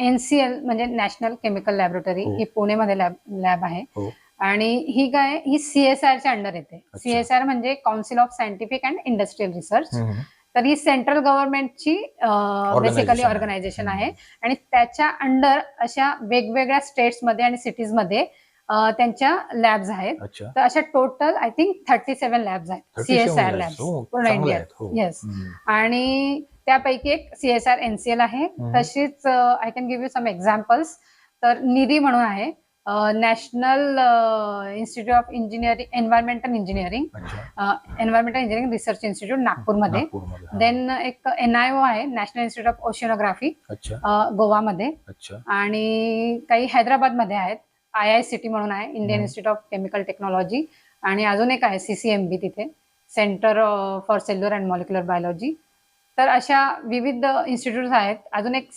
NCL म्हणजे national chemical laboratory हो. ही पुणेमध्ये लॅब आहे. हो. आणि ही काय ही CSRच्या अंडर येते. अच्छा. CSR म्हणजे council of scientific and industrial research. हं. तर ही सेंट्रल गव्हर्नमेंटची बेसिकली Organization आहे. ऑर्गनायझेशन आहे आणि त्याच्या अंडर अशा वेगवेगळ्या स्टेट्समध्ये आणि सिटीजमध्ये त्यांच्या लॅब्स आहेत. अच्छा. तर अशा टोटल आय थिंक 37 लॅब्स आहेत. 37 CSR लॅब्स. लॅब्स हो, पूर्ण चांगले इंडियात. आहेत. हो. येस. हं. आणि त्यापैकी एक CSR NCL आहे. तशीच I can give you some examples. तर निरी म्हणून आहे. National institute of engineering environmental engineering environmental engineering research institute नागपूरमध्ये. नागपूरमध्ये. हां. देन एक NIO आहे नॅशनल इन्स्टिट्यूट ऑफ ओशिनोग्राफी अच्छा. गोवामध्ये. अच्छा. आणि काही हैदराबादमध्ये आहेत. IICT म्हणून आहे Indian institute of chemical technology. आणि अजून एक आहे CCMB तिथे centre for cellular and molecular biology. तर अशा विविध इन्स्टिट्यूट आहेत. अजून एक